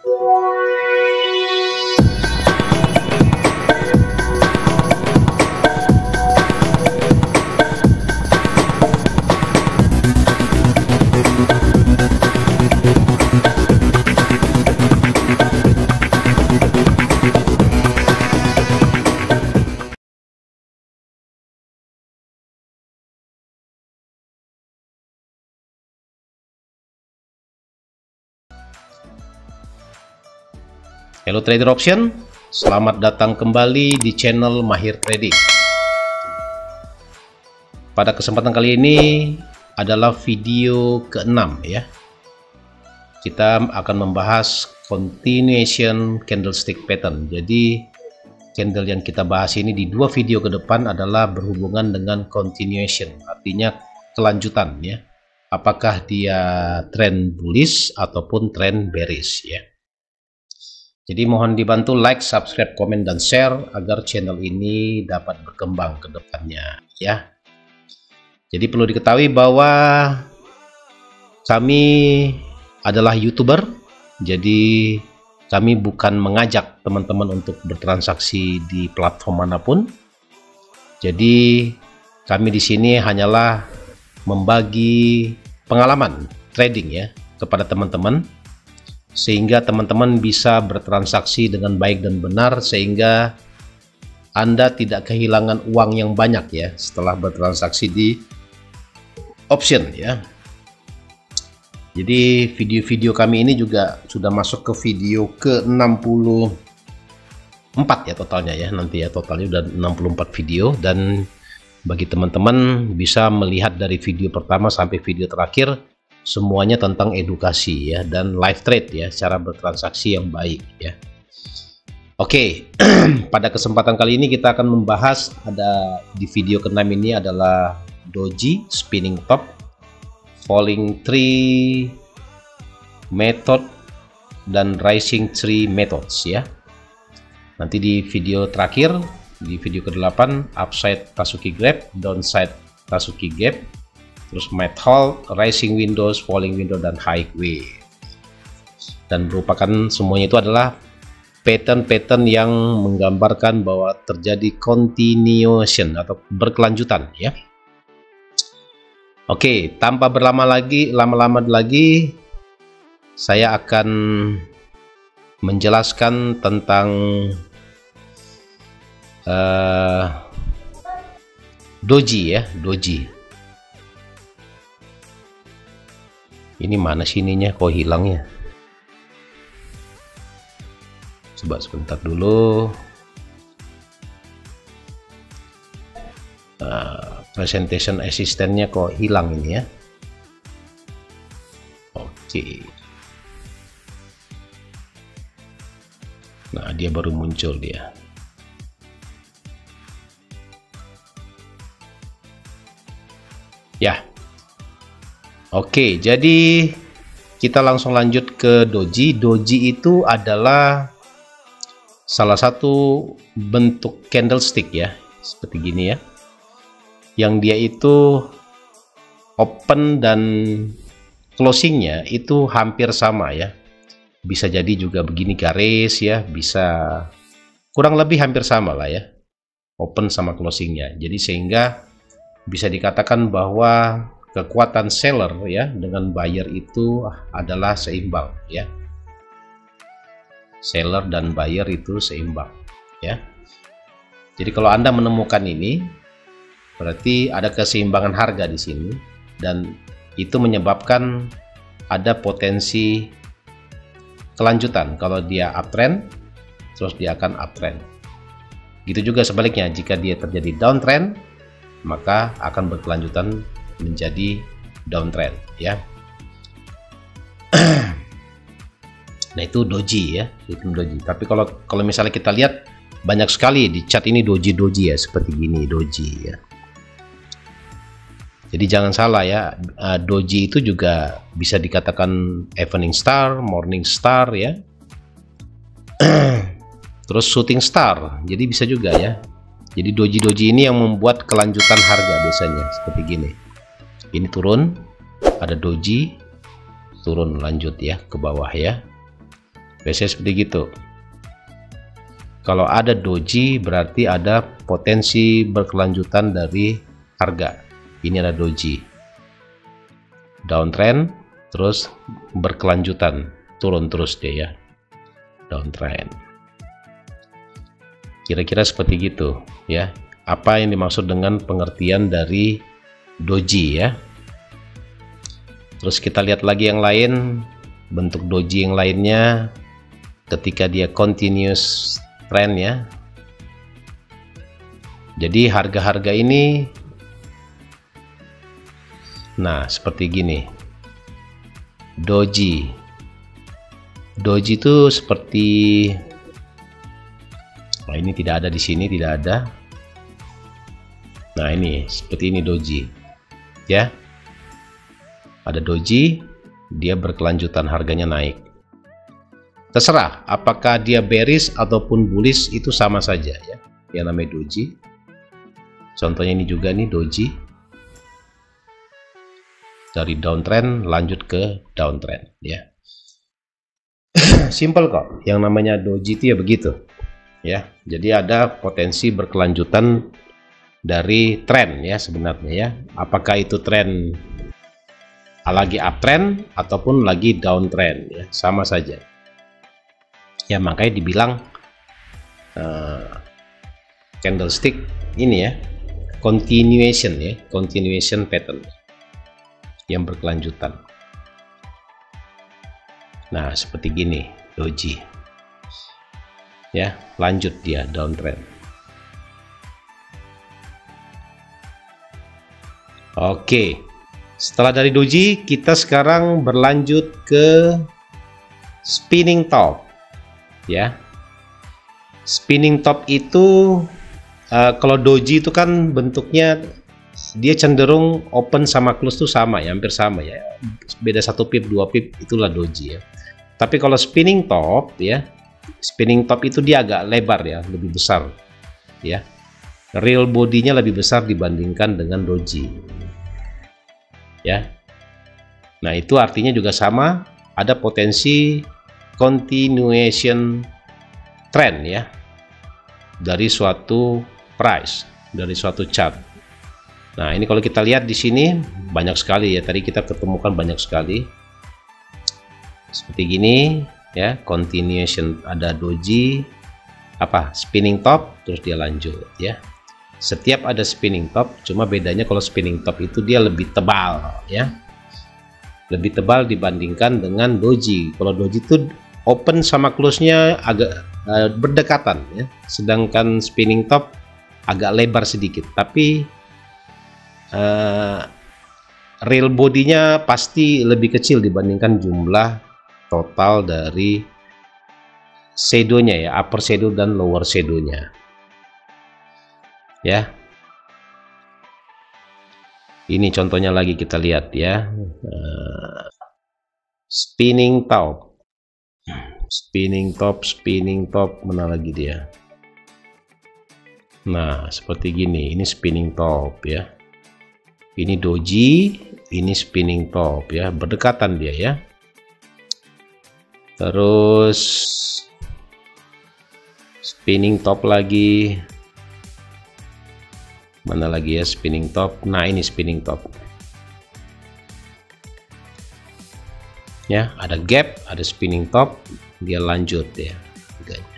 Halo trader option, selamat datang kembali di channel Mahir Trading. Pada kesempatan kali ini adalah video ke-6 ya. Kita akan membahas continuation candlestick pattern. Jadi candle yang kita bahas ini di dua video ke depan adalah berhubungan dengan continuation, artinya kelanjutan ya. Apakah dia trend bullish ataupun trend bearish ya. Jadi mohon dibantu like, subscribe, komen, dan share agar channel ini dapat berkembang ke depannya ya. Jadi perlu diketahui bahwa kami adalah YouTuber, jadi kami bukan mengajak teman-teman untuk bertransaksi di platform manapun. Jadi kami di sini hanyalah membagi pengalaman trading ya kepada teman-teman, sehingga teman-teman bisa bertransaksi dengan baik dan benar, sehingga Anda tidak kehilangan uang yang banyak ya setelah bertransaksi di option ya. Jadi video-video kami ini juga sudah masuk ke video ke-64 ya totalnya ya, nanti ya totalnya udah 64 video, dan bagi teman-teman bisa melihat dari video pertama sampai video terakhir semuanya tentang edukasi ya dan live trade ya, cara bertransaksi yang baik ya. Oke, pada kesempatan kali ini kita akan membahas, ada di video ke-6 ini adalah doji, spinning top, falling tree method, dan rising tree methods ya. Nanti di video terakhir, di video ke-8, upside Tatsuki gap, downside Tatsuki gap, terus mat halt, rising windows, falling window, dan high wave. Dan merupakan semuanya itu adalah pattern-pattern yang menggambarkan bahwa terjadi continuation atau berkelanjutan ya. Oke, tanpa lama-lama lagi saya akan menjelaskan tentang doji ya, doji. Ini mana sininya kok hilang ya? Coba sebentar dulu. Presentation assistantnya kok hilang ini ya. Oke. Nah, dia baru muncul dia. Ya. Oke, jadi kita langsung lanjut ke doji. Doji itu adalah salah satu bentuk candlestick ya, seperti gini ya, yang dia itu open dan closingnya itu hampir sama ya. Bisa jadi juga begini garis ya, bisa kurang lebih hampir sama lah ya, open sama closingnya. Jadi sehingga bisa dikatakan bahwa kekuatan seller ya dengan buyer itu adalah seimbang ya. Seller dan buyer itu seimbang ya. Jadi kalau Anda menemukan ini, berarti ada keseimbangan harga di sini, dan itu menyebabkan ada potensi kelanjutan. Kalau dia uptrend, terus dia akan uptrend. Gitu juga sebaliknya, jika dia terjadi downtrend, maka akan berkelanjutan menjadi downtrend ya. Nah itu doji ya, itu doji. Tapi kalau misalnya kita lihat banyak sekali di chart ini doji ya, seperti gini doji ya. Jadi jangan salah ya, doji itu juga bisa dikatakan evening star, morning star ya, terus shooting star. Jadi bisa juga ya. Jadi doji ini yang membuat kelanjutan harga biasanya seperti gini. Ini turun, ada doji, turun lanjut ya ke bawah ya. biasanya seperti gitu. Kalau ada doji berarti ada potensi berkelanjutan dari harga. Ini ada doji, downtrend, terus berkelanjutan, turun terus dia ya, downtrend. Kira-kira seperti gitu ya. Apa yang dimaksud dengan pengertian dari doji ya. Terus kita lihat lagi yang lain, bentuk doji yang lainnya ketika dia continuous trend ya. Jadi harga-harga ini, nah seperti gini, doji itu seperti, nah ini tidak ada di sini, tidak ada. Nah ini seperti ini doji ya, ada doji, dia berkelanjutan, harganya naik. Terserah apakah dia bearish ataupun bullish, itu sama saja ya, yang namanya doji. Contohnya ini juga nih doji, dari downtrend lanjut ke downtrend ya. Simple kok, yang namanya doji itu ya begitu ya. Jadi ada potensi berkelanjutan dari tren ya sebenarnya ya. Apakah itu tren lagi uptrend ataupun lagi downtrend ya, sama saja ya. Makanya dibilang candlestick ini ya continuation ya, continuation pattern yang berkelanjutan. Nah seperti gini doji ya, lanjut dia downtrend. Oke, setelah dari doji kita sekarang berlanjut ke spinning top ya. Spinning top itu kalau doji itu kan bentuknya dia cenderung open sama close tuh sama ya, hampir sama ya, beda 1 pip 2 pip, itulah doji ya. Tapi kalau spinning top ya, spinning top itu dia agak lebar ya, lebih besar ya, real bodinya lebih besar dibandingkan dengan doji ya. Nah itu artinya juga sama, ada potensi continuation trend ya dari suatu price, dari suatu chart. Nah ini kalau kita lihat di sini banyak sekali ya, tadi kita ketemukan banyak sekali seperti gini ya, continuation, ada doji, apa, spinning top, terus dia lanjut ya. Setiap ada spinning top, cuma bedanya kalau spinning top itu dia lebih tebal ya, lebih tebal dibandingkan dengan doji. Kalau doji itu open sama close-nya agak berdekatan ya, sedangkan spinning top agak lebar sedikit, tapi real bodinya pasti lebih kecil dibandingkan jumlah total dari shadow-nya ya, upper shadow dan lower shadow-nya ya. Ini contohnya lagi kita lihat ya, spinning top, spinning top mana lagi dia. Nah seperti gini, ini spinning top ya, ini doji, ini spinning top ya, berdekatan dia ya. Terus spinning top lagi, mana lagi ya spinning top. Nah ini spinning top ya, ada gap, ada spinning top, dia lanjut ya harganya.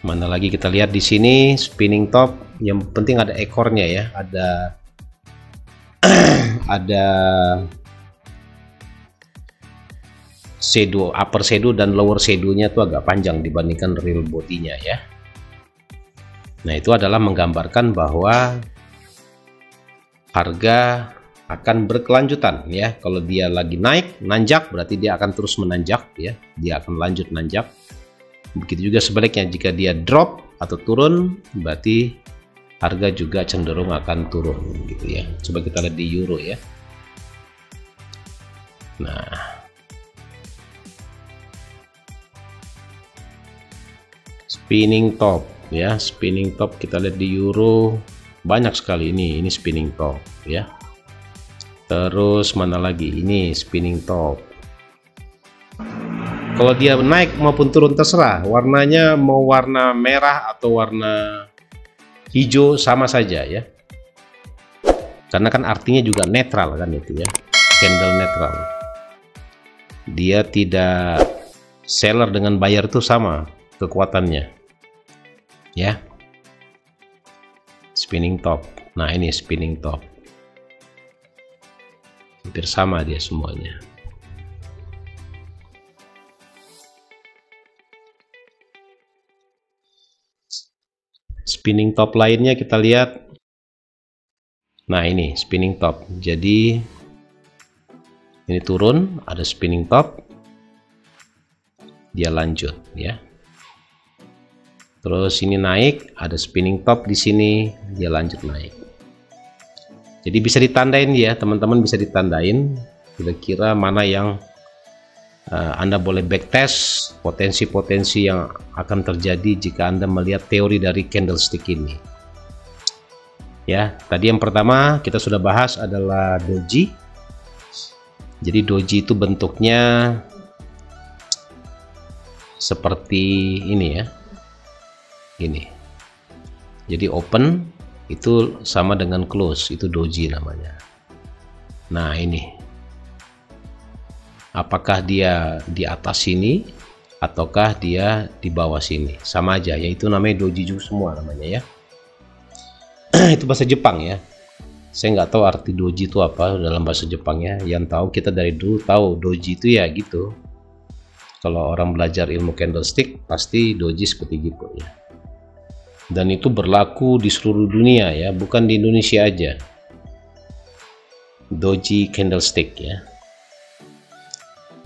Mana lagi kita lihat di sini spinning top, yang penting ada ekornya ya, ada ada shadow, upper shadow dan lower shadow-nya tuh agak panjang dibandingkan real body-nya ya. Nah itu adalah menggambarkan bahwa harga akan berkelanjutan ya. Kalau dia lagi naik nanjak, berarti dia akan terus menanjak ya, dia akan lanjut nanjak. Begitu juga sebaliknya, jika dia drop atau turun, berarti harga juga cenderung akan turun gitu ya. Coba kita lihat di euro ya. Nah spinning top ya, spinning top kita lihat di euro banyak sekali. Ini spinning top ya. Terus mana lagi, ini spinning top Kalau dia naik maupun turun terserah, warnanya mau warna merah atau warna hijau sama saja ya. Karena kan artinya juga netral kan itu ya, candle netral. Dia tidak seller dengan buyer itu sama kekuatannya ya. Spinning top. Nah ini spinning top, hampir sama dia semuanya. Spinning top lainnya kita lihat. Nah ini spinning top, jadi ini turun, ada spinning top, dia lanjut ya. Terus ini naik, ada spinning top di sini, dia lanjut naik. Jadi bisa ditandain ya teman-teman, bisa ditandain kira-kira mana yang Anda boleh backtest potensi-potensi yang akan terjadi jika Anda melihat teori dari candlestick ini. Ya, tadi yang pertama kita sudah bahas adalah doji. Jadi doji itu bentuknya seperti ini ya. Ini. Jadi open itu sama dengan close, itu doji namanya. Nah, ini. Apakah dia di atas sini ataukah dia di bawah sini? Sama aja, yaitu namanya doji juga semua namanya ya. Itu bahasa Jepang ya. Saya nggak tahu arti doji itu apa dalam bahasa Jepangnya. Yang tahu kita dari dulu tahu doji itu ya gitu. Kalau orang belajar ilmu candlestick pasti doji seperti gitu ya. Dan itu berlaku di seluruh dunia ya, bukan di Indonesia aja. Doji candlestick ya.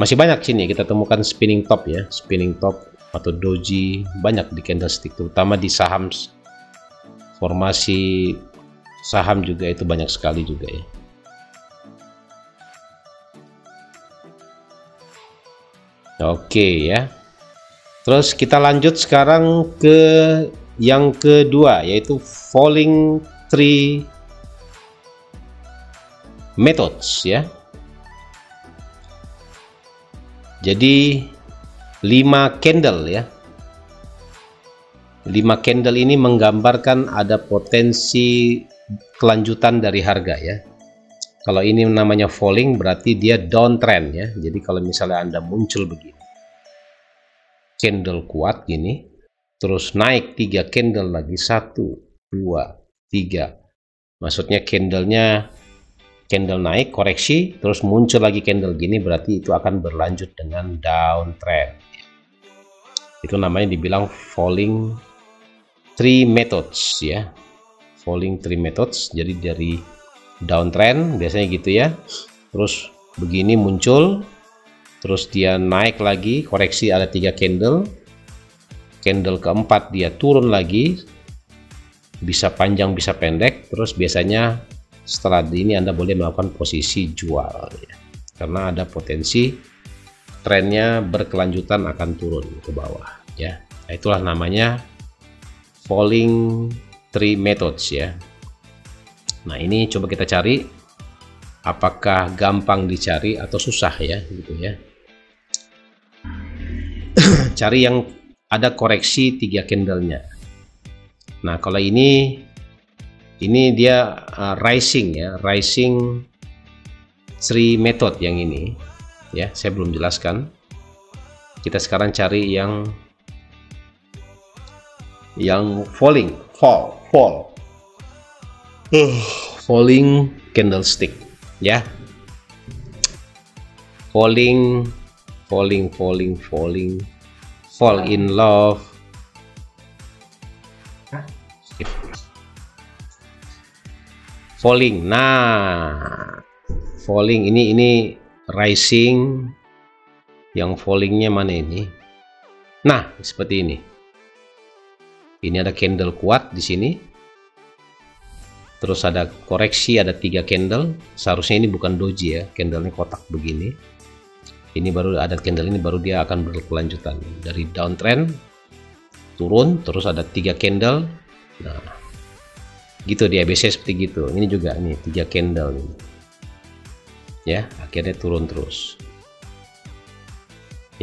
Masih banyak sini kita temukan spinning top ya, spinning top atau doji banyak di candlestick, terutama di saham. Formasi saham juga itu banyak sekali juga ya. Oke ya. Terus kita lanjut sekarang ke yang kedua, yaitu falling tree methods ya. Jadi 5 candle ya. 5 candle ini menggambarkan ada potensi kelanjutan dari harga ya. Kalau ini namanya falling berarti dia downtrend ya. Jadi kalau misalnya Anda muncul begini, candle kuat gini, terus naik 3 candle lagi, 1, 2, 3. Maksudnya candlenya candle naik, koreksi, terus muncul lagi candle gini, berarti itu akan berlanjut dengan downtrend. Itu namanya dibilang falling tree methods ya, falling tree methods. Jadi dari downtrend biasanya gitu ya, terus begini muncul, terus dia naik lagi, koreksi ada 3 candle, candle keempat dia turun lagi, bisa panjang bisa pendek, terus biasanya setelah ini Anda boleh melakukan posisi jual ya, karena ada potensi trennya berkelanjutan akan turun ke bawah ya. Nah, itulah namanya falling tree methods ya. Nah ini coba kita cari apakah gampang dicari atau susah ya gitu ya. Cari yang ada koreksi 3 candlenya. Nah kalau ini dia rising ya, rising tree method yang ini ya, saya belum jelaskan. Kita sekarang cari yang falling falling candlestick ya. Fall in love. Falling. Nah, falling ini rising, yang fallingnya mana ini? Nah, seperti ini. Ini ada candle kuat di sini. Terus ada koreksi, ada 3 candle. Seharusnya ini bukan doji ya, candlenya kotak begini. Ini baru ada candle ini, baru dia akan berkelanjutan dari downtrend turun, terus ada 3 candle. Nah, gitu dia biasanya seperti gitu. Ini juga nih 3 candle ini. Ya, akhirnya turun terus.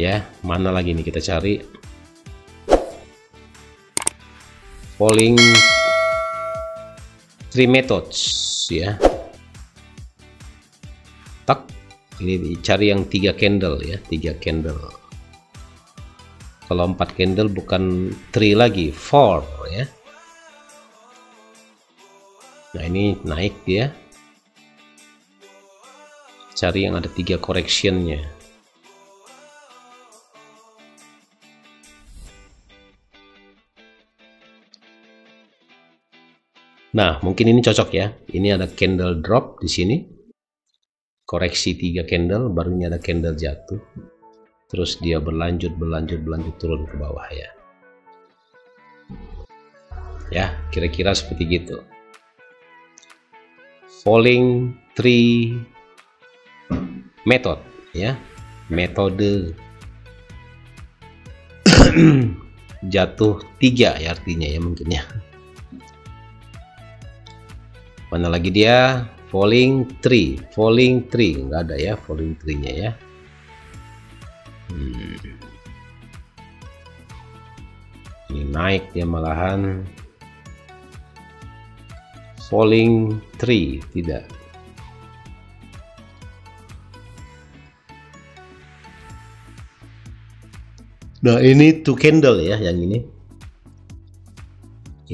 Ya, mana lagi nih kita cari? Falling Tree Methods ya. Tak, ini dicari yang 3 candle ya, 3 candle. Kalau 4 candle bukan 3 lagi, 4 ya. Nah, ini naik dia. Cari yang ada 3 correctionnya. Nah, mungkin ini cocok ya. Ini ada candle drop di sini. Koreksi 3 candle, baru ini ada candle jatuh. Terus dia berlanjut turun ke bawah ya. Ya, kira-kira seperti gitu. Falling Tree Method ya. Metode jatuh 3 ya artinya ya mungkin ya. Mana lagi dia? Falling tree nggak ada ya falling tree nya ya. Ini naik dia malahan. Falling tree tidak. Nah, ini 2 candle ya yang ini.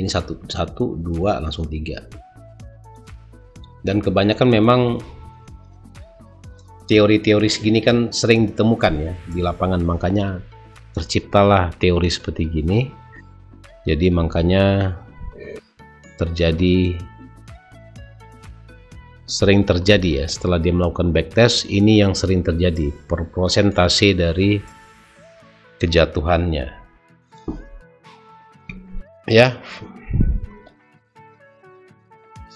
Ini 1 2 langsung 3. Dan kebanyakan memang teori-teori segini kan sering ditemukan ya di lapangan, makanya terciptalah teori seperti gini. Jadi makanya sering terjadi ya setelah dia melakukan backtest, ini yang sering terjadi persentase dari kejatuhannya ya.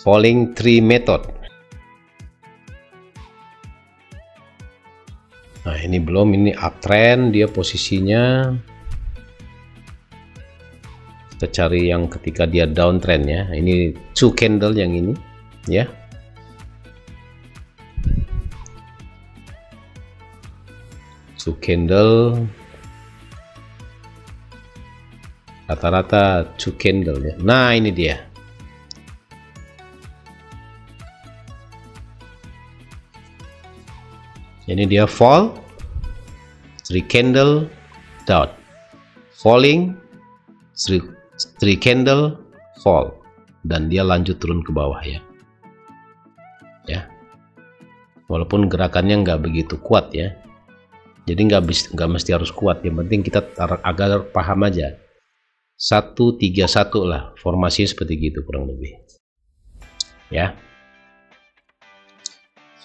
Falling Tree Method. Nah, ini belum, ini uptrend dia posisinya. Kita cari yang ketika dia downtrend ya. Ini 2 candle yang ini ya. Two candle, rata-rata 2 candle ya. Nah, ini dia. Ini dia fall 3 candle down, falling 3 candle fall, dan dia lanjut turun ke bawah ya. Walaupun gerakannya nggak begitu kuat ya, jadi nggak mesti harus kuat, yang penting kita agar paham aja. 1-3-1 lah formasi seperti gitu kurang lebih ya.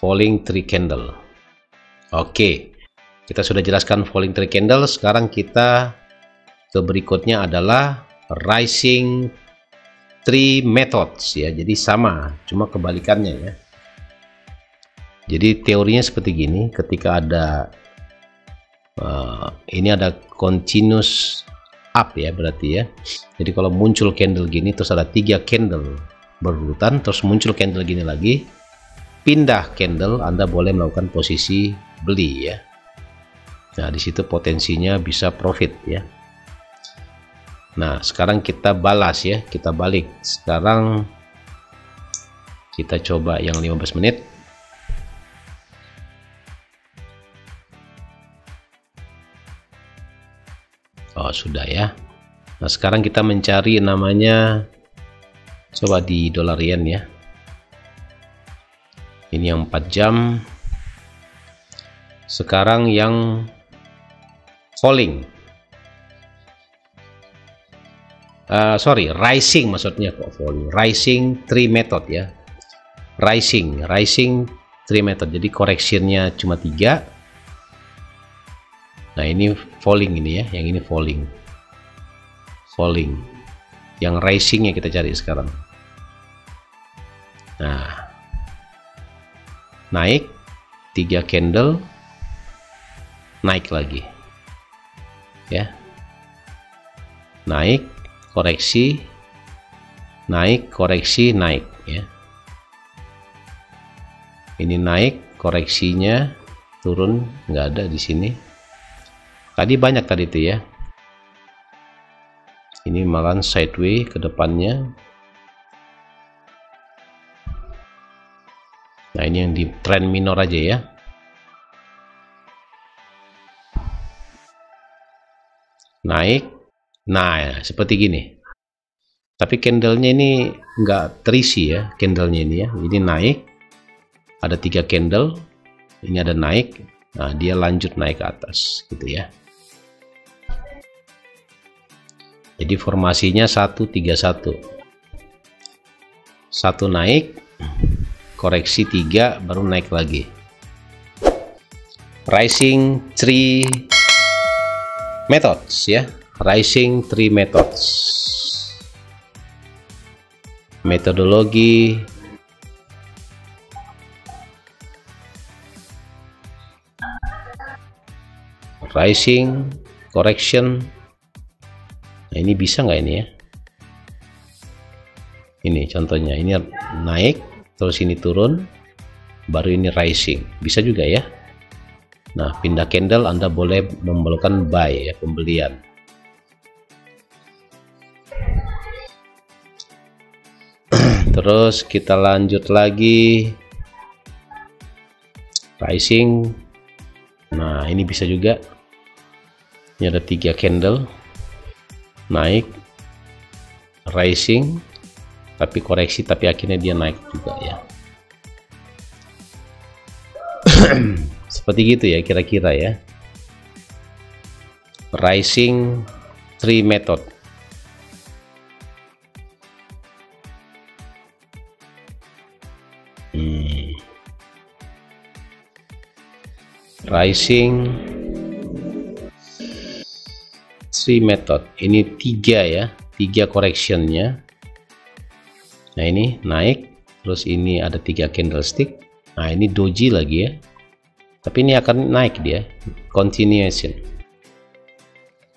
Falling 3 candle. Oke, kita sudah jelaskan falling 3 candle. Sekarang kita ke berikutnya adalah rising 3 methods ya. Jadi sama, cuma kebalikannya ya. Jadi teorinya seperti gini, ketika ada ini ada continuous up ya berarti ya. Jadi kalau muncul candle gini terus ada 3 candle berurutan, terus muncul candle gini lagi, pindah candle, Anda boleh melakukan posisi beli ya. Nah, di situ potensinya bisa profit ya. Nah, sekarang kita balas ya, kita balik. Sekarang kita coba yang 15 menit. Oh, sudah ya. Nah, sekarang kita mencari namanya, coba di dolar yen ya. Ini yang 4 jam. Sekarang yang falling, rising maksudnya, kok falling, rising 3 method ya. Rising 3 method, jadi koreksinya cuma 3. Nah, ini falling, ini ya, yang ini falling, yang risingnya kita cari sekarang. Nah, naik 3 candle, naik lagi ya, naik koreksi, naik koreksi, naik ya. Ini naik, koreksinya turun, nggak ada di sini. Tadi banyak tadi itu ya. Ini malah sideways ke depannya. Nah, ini yang di trend minor aja ya. Naik. Nah, seperti gini. Tapi candlenya ini nggak terisi ya, candlenya ini ya. Ini naik. Ada 3 candle. Ini ada naik. Nah, dia lanjut naik ke atas gitu ya. Jadi formasinya 131. 1 naik, koreksi 3, baru naik lagi. Rising 3 methods ya. Rising 3 methods. Metodologi rising, correction. Nah, ini bisa nggak ini ya? Ini contohnya, ini naik, terus ini turun, baru ini rising. Bisa juga ya. Nah, pindah candle Anda boleh melakukan buy ya, pembelian. Terus kita lanjut lagi. Rising. Nah, ini bisa juga. Ini ada 3 candle. Naik, rising, tapi koreksi, tapi akhirnya dia naik juga ya. Seperti gitu ya kira-kira ya. Rising 3 method. Rising 3 method. Ini 3 ya, 3 correctionnya. Nah, ini naik, terus ini ada 3 candlestick. Nah, ini doji lagi ya, tapi ini akan naik dia, continuation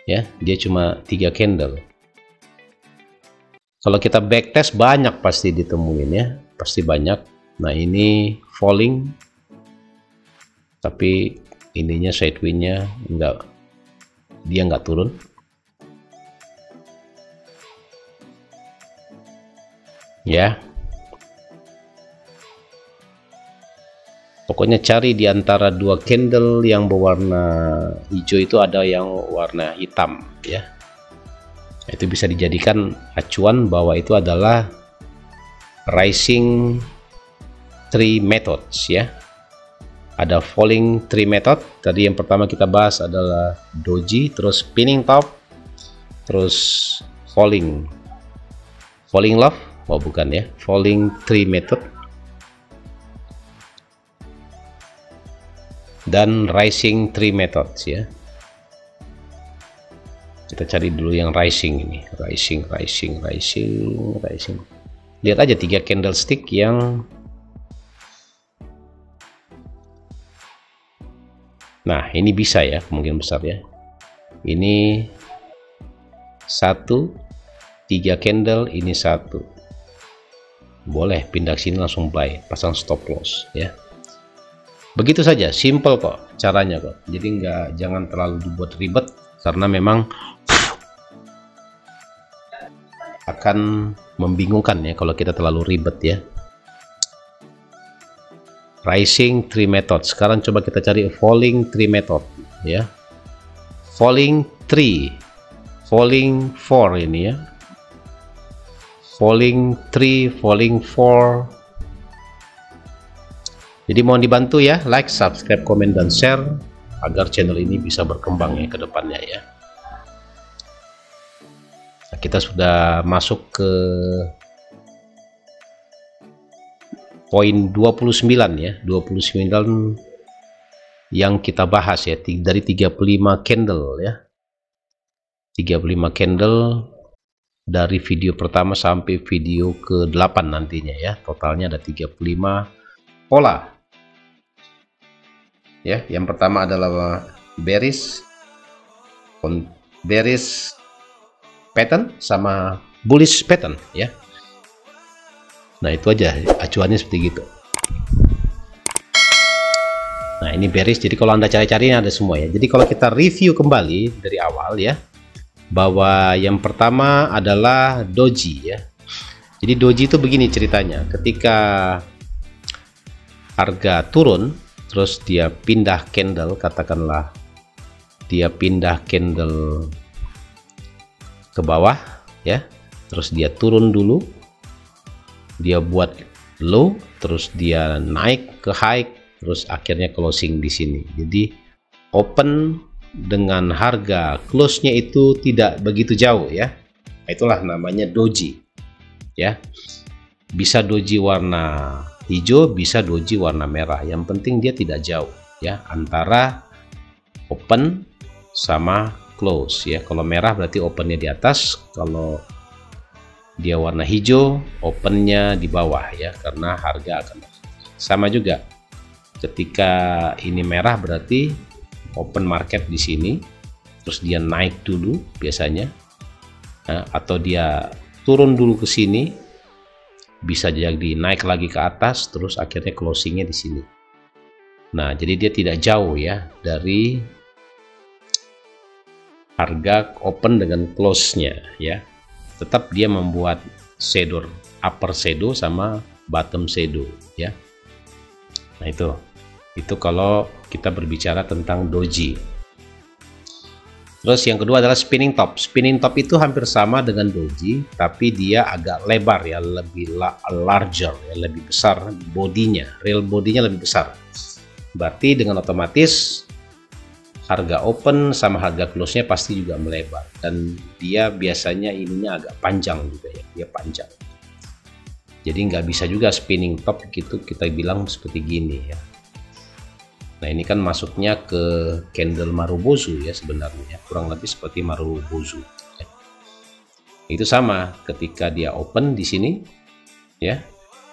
ya. Dia cuma 3 candle. Kalau kita backtest banyak pasti ditemuin ya, pasti banyak. Nah, ini falling, tapi ininya sideways-nya enggak, dia nggak turun. Ya, pokoknya cari di antara 2 candle yang berwarna hijau itu ada yang warna hitam ya. Itu bisa dijadikan acuan bahwa itu adalah rising 3 methods ya. Ada falling 3 method. Tadi yang pertama kita bahas adalah doji, terus spinning top, terus falling love. Oh, bukan ya, falling 3 method, dan rising 3 methods ya. Kita cari dulu yang rising ini, rising. Lihat aja 3 candlestick yang, nah ini bisa ya, kemungkinan besar ya. Ini 1, 3 candle, ini 1. Boleh pindah sini langsung buy, pasang stop loss ya. Begitu saja, simple kok caranya kok. Jadi jangan terlalu dibuat ribet, karena memang akan membingungkan ya kalau kita terlalu ribet ya. Rising 3 method. Sekarang coba kita cari falling 3 method ya. Falling 3, falling 4 ini ya. Falling 3, falling 4. Jadi mohon dibantu ya, like, subscribe, komen, dan share agar channel ini bisa berkembang ya ke depannya ya. Nah, kita sudah masuk ke poin 29 ya, 29 yang kita bahas ya, dari 35 candle ya. 35 candle dari video pertama sampai video ke-8 nantinya ya. Totalnya ada 35 pola. Ya, yang pertama adalah bearish pattern sama bullish pattern ya. Nah, itu aja acuannya seperti gitu. Nah, ini bearish. Jadi kalau Anda cari-cari ini ada semua ya. Jadi kalau kita review kembali dari awal ya, bahwa yang pertama adalah doji ya. Jadi doji itu begini ceritanya. Ketika harga turun, terus dia pindah candle, katakanlah dia pindah candle ke bawah ya, terus dia turun dulu, dia buat low, terus dia naik ke high, terus akhirnya closing di sini. Jadi open dengan harga close-nya itu tidak begitu jauh ya. Itulah namanya doji ya. Bisa doji warna hijau, bisa doji warna merah. Yang penting dia tidak jauh ya antara open sama close ya. Kalau merah berarti opennya di atas, kalau dia warna hijau opennya di bawah ya, karena harga akan sama juga. Ketika ini merah berarti open market di sini, terus dia naik dulu biasanya, atau dia turun dulu ke sini, bisa jadi naik lagi ke atas, terus akhirnya closingnya di sini. Nah, jadi dia tidak jauh ya dari harga open dengan close-nya ya. Tetap dia membuat shadow, upper shadow sama bottom shadow ya. Nah, itu kalau kita berbicara tentang doji. Terus yang kedua adalah spinning top. Spinning top itu hampir sama dengan doji, tapi dia agak lebar ya, lebih larger ya, lebih besar bodinya, real bodinya lebih besar. Berarti dengan otomatis harga open sama harga close-nya pasti juga melebar, dan dia biasanya ininya agak panjang juga ya, dia panjang. Jadi nggak bisa juga spinning top gitu kita bilang seperti gini ya. Nah, ini kan masuknya ke candle Marubozu ya sebenarnya, kurang lebih seperti Marubozu ya. Itu sama, ketika dia open di sini ya,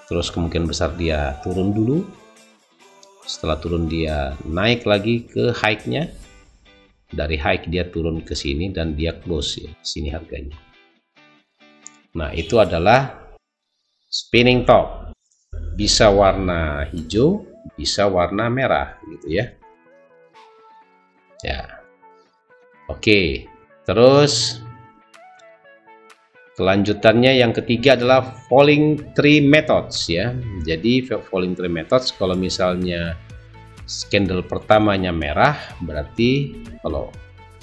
terus kemungkinan besar dia turun dulu, setelah turun dia naik lagi ke high-nya, dari high dia turun ke sini dan dia close ya, sini harganya. Nah, itu adalah spinning top. Bisa warna hijau, bisa warna merah gitu ya. Ya. Oke. Terus kelanjutannya yang ketiga adalah falling tree methods ya. Jadi falling tree methods, kalau misalnya candle pertamanya merah, berarti kalau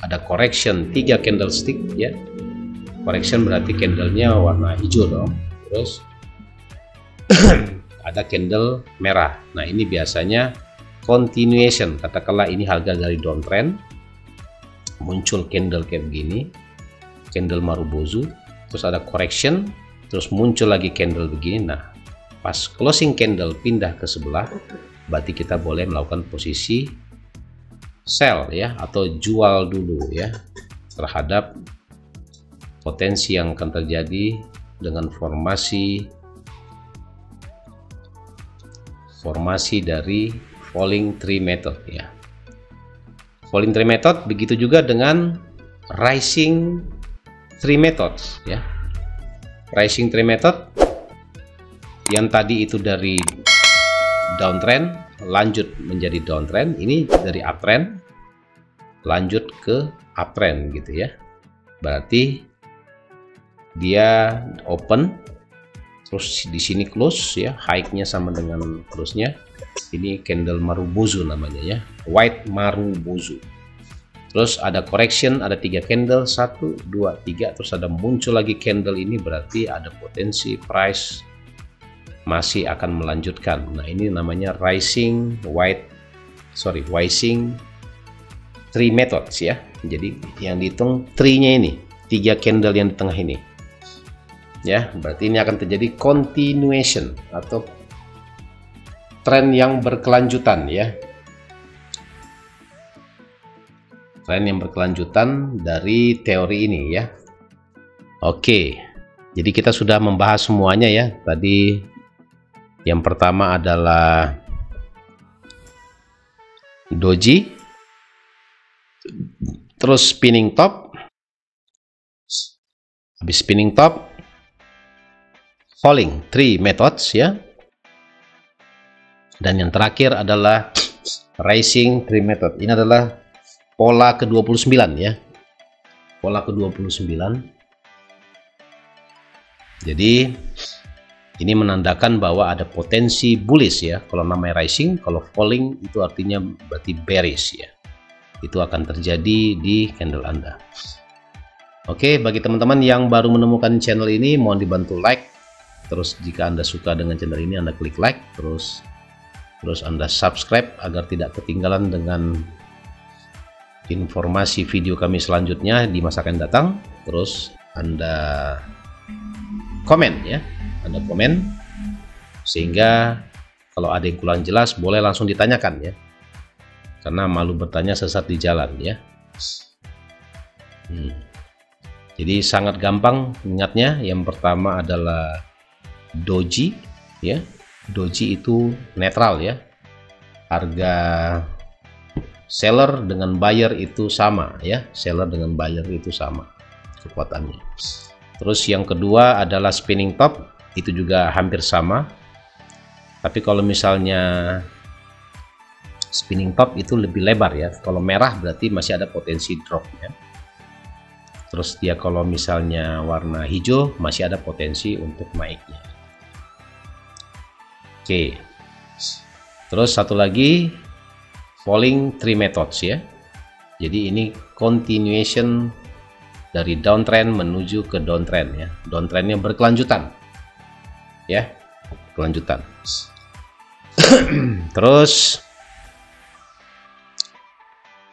ada correction 3 candlestick ya, correction berarti candlenya warna hijau dong. Terus ada candle merah. Nah, ini biasanya continuation, katakanlah ini harga dari downtrend, muncul candle kayak begini, candle Marubozu, terus ada correction, terus muncul lagi candle begini. Nah, pas closing candle pindah ke sebelah, berarti kita boleh melakukan posisi sell ya, atau jual dulu ya, terhadap potensi yang akan terjadi dengan formasi dari falling tree method ya. Falling tree method begitu juga dengan rising tree methods ya. Rising tree method yang tadi itu dari downtrend lanjut menjadi downtrend, ini dari uptrend lanjut ke uptrend gitu ya. Berarti dia open, terus di sini close ya, high-nya sama dengan close-nya. Ini candle Marubozu namanya ya, white Marubozu. Terus ada correction, ada 3 candle, 1 2 3, terus ada muncul lagi candle ini, berarti ada potensi price masih akan melanjutkan. Nah, ini namanya rising tree methods ya. Jadi yang dihitung tree-nya ini, 3 candle yang di tengah ini ya, berarti ini akan terjadi continuation atau tren yang berkelanjutan ya, tren yang berkelanjutan dari teori ini ya. Oke, jadi kita sudah membahas semuanya ya. Tadi yang pertama adalah doji, terus spinning top, habis spinning top falling tree methods ya, dan yang terakhir adalah Rising Tree Method. Ini adalah pola ke-29 ya. Pola ke-29. Jadi ini menandakan bahwa ada potensi bullish ya. Kalau namanya rising, kalau falling itu artinya berarti bearish ya. Itu akan terjadi di candle Anda. Oke, bagi teman-teman yang baru menemukan channel ini, mohon dibantu like. Terus jika Anda suka dengan channel ini, Anda klik like, terus Anda subscribe agar tidak ketinggalan dengan informasi video kami selanjutnya di masa akan datang. Terus Anda komen ya, Anda komen sehingga kalau ada yang kurang jelas boleh langsung ditanyakan ya, karena malu bertanya sesat di jalan ya. Jadi sangat gampang ingatnya. Yang pertama adalah doji ya. Doji itu netral ya, harga seller dengan buyer itu sama ya, seller dengan buyer itu sama kekuatannya. Terus yang kedua adalah spinning top, itu juga hampir sama, tapi kalau misalnya spinning top itu lebih lebar ya, kalau merah berarti masih ada potensi drop ya. Terus dia kalau misalnya warna hijau masih ada potensi untuk naiknya. Oke, terus satu lagi falling tree methods ya. Jadi ini continuation dari downtrend menuju ke downtrend ya. Downtrendnya berkelanjutan ya, kelanjutan. Terus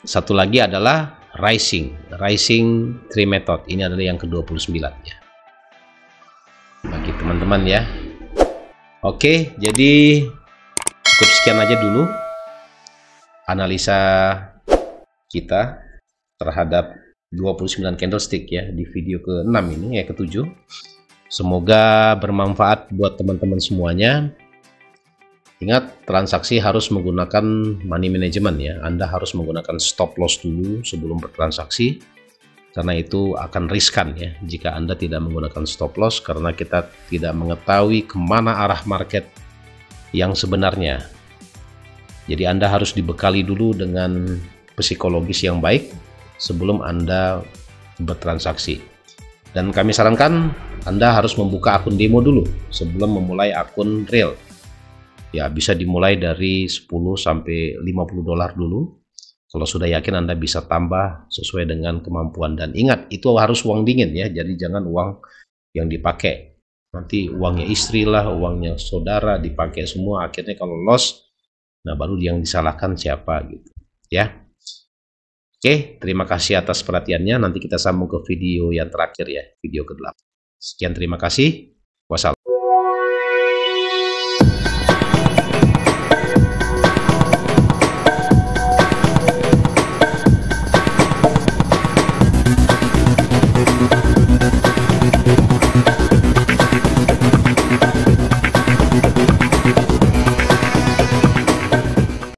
satu lagi adalah rising tree method. Ini adalah yang ke-29 ya, bagi teman-teman ya. Oke, jadi cukup sekian aja dulu analisa kita terhadap 29 candlestick ya di video ke-6 ini ya, ke-7. Semoga bermanfaat buat teman-teman semuanya. Ingat, transaksi harus menggunakan money management ya. Anda harus menggunakan stop loss dulu sebelum bertransaksi, karena itu akan riskan ya jika Anda tidak menggunakan stop loss, karena kita tidak mengetahui kemana arah market yang sebenarnya. Jadi Anda harus dibekali dulu dengan psikologis yang baik sebelum Anda bertransaksi. Dan kami sarankan Anda harus membuka akun demo dulu sebelum memulai akun real. Ya, bisa dimulai dari 10 sampai 50 dolar dulu. Kalau sudah yakin, Anda bisa tambah sesuai dengan kemampuan. Dan ingat, itu harus uang dingin ya, jadi jangan uang yang dipakai. Nanti uangnya istri lah, uangnya saudara dipakai semua, akhirnya kalau loss, nah baru yang disalahkan siapa gitu ya. Oke, terima kasih atas perhatiannya. Nanti kita sambung ke video yang terakhir ya, video ke-8. Sekian, terima kasih. Wassalamualaikum.